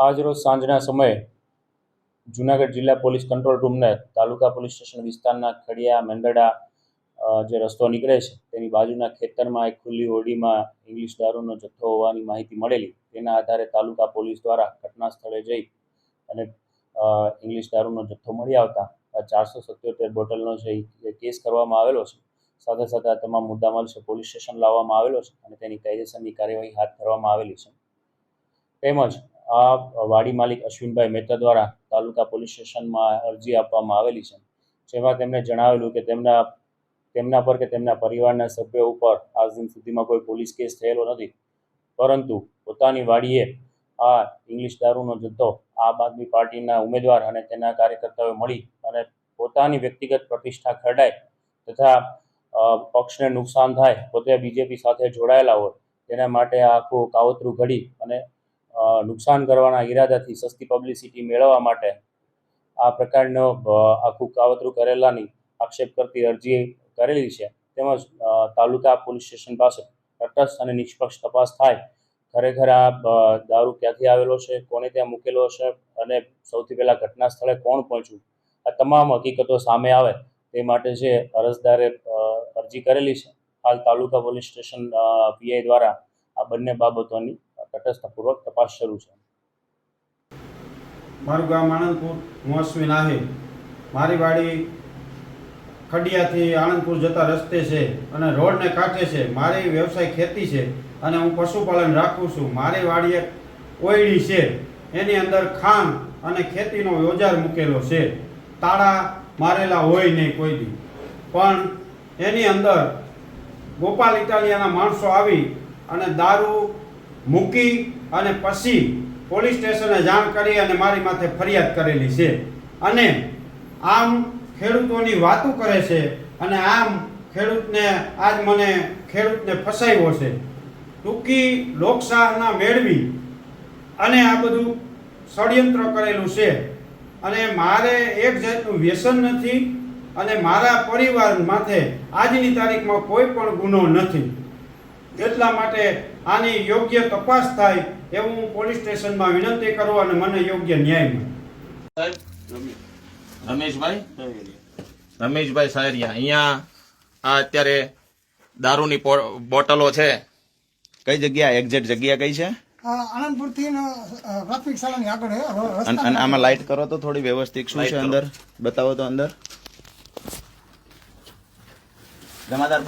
આજરોજ સાંજના સમયે જૂનાગઢ જિલ્લા પોલીસ કંટ્રોલ રૂમને તાલુકા પોલીસ સ્ટેશન વિસ્તારના ખડિયા મેંદરડા જે રસ્તો નીકળે છે તેની બાજુના ખેતરમાં એક ખુલ્લી હોડીમાં ઇંગ્લિશ દારૂનો જથ્થો હોવાની માહિતી મળેલી. તેના આધારે તાલુકા પોલીસ દ્વારા ઘટના સ્થળે જઈ અને ઇંગ્લિશ દારૂનો જથ્થો મળી આવતા 477 બોટલનો જે કેસ કરવામાં આવેલો છે. સાથે સાથે આ તમામ મુદ્દામાલ છે પોલીસ સ્ટેશન લાવવામાં આવેલો છે અને તેની કાયદેસરની કાર્યવાહી હાથ ધરવામાં આવેલી છે. તેમજ આ વાડી માલિક અશ્વિનભાઈ મહેતા દ્વારા તાલુકા પોલીસ સ્ટેશનમાં અરજી આપવામાં આવેલી છે, જેમાં તેમણે જણાવેલું કે તેમના પર કે તેમના પરિવારના સભ્યો ઉપર આજ દિન સુધીમાં કોઈ પોલીસ કેસ થયેલો નથી, પરંતુ પોતાની વાડીએ આ ઇંગ્લિશ દારૂનો જથ્થો આમ આદમી પાર્ટીના ઉમેદવાર અને તેના કાર્યકર્તાઓ મળી અને પોતાની વ્યક્તિગત પ્રતિષ્ઠા ખરડાય તથા પક્ષને નુકસાન થાય, પોતે બીજેપી સાથે જોડાયેલા હોય તેના માટે આ આખું કાવતરું ઘડી અને નુકસાન કરવાના ઈરાદાથી સસ્તી પબ્લિસિટી મેળવવા માટે આ પ્રકારનો આખું કાવતરું કરેલાની આક્ષેપ કરતી અરજી કરેલી છે. તેમજ તાલુકા પોલીસ સ્ટેશન પાસે તટસ્થ અને નિષ્પક્ષ તપાસ થાય, ખરેખર આ દારૂ ક્યાંથી આવેલો છે, કોને ત્યાં મૂકેલો છે અને સૌથી પહેલાં ઘટના સ્થળે કોણ પહોંચ્યું, આ તમામ હકીકતો સામે આવે તે માટે જે અરજદારે અરજી કરેલી છે. હાલ તાલુકા પોલીસ સ્ટેશન પીઆઈ દ્વારા આ બંને બાબતોની તટસ્થપૂર્વક તપાસ શરૂ છે. મારું ગામ આણંદપુર, હું અશ્વિન આહિર. મારી વાડી ખડિયાથી આણંદપુર જતા રસ્તે છે અને રોડને કાંઠે છે. મારી વ્યવસાય ખેતી છે અને હું પશુપાલન રાખું છું. મારી વાડી એક ઓયડી છે, એની અંદર ખાંડ અને ખેતીનો ઓજાર મૂકેલો છે. તાળા મારેલા હોય નહીં કોઈ દી, પણ એની અંદર ગોપાલ ઇટાલિયાના માણસો આવી અને દારૂ મૂકી અને પછી પોલીસ સ્ટેશને જાણ કરી અને મારી માથે ફરિયાદ કરેલી છે. અને આમ ખેડૂતોની વાતો કરે છે અને આમ ખેડૂતને ફસાવ્યો છે. ટૂંકી લોકશાહના મેળવી અને આ બધું ષડયંત્ર કરેલું છે. અને મારે એક જાતનું વ્યસન નથી અને મારા પરિવાર માથે આજની તારીખમાં કોઈ પણ ગુનો નથી. એટલા માટે આની યોગ્ય તપાસ થાય એવું હું પોલીસ સ્ટેશનમાં વિનંતી કરું અને મને યોગ્ય ન્યાય મળે. રમેશભાઈ સાયરિયા, અહીંયા આ અત્યારે દારૂની બોટલો છે, કઈ જગ્યા એક્ઝેક્ટ જગ્યા કઈ છે? આણંદપુરથી ટ્રાફિક શાળાની આગળ છે. અને આમાં લાઈટ કરો તો થોડી વ્યવસ્થિત શું છે અંદર બતાવો તો. અંદર જમાદાર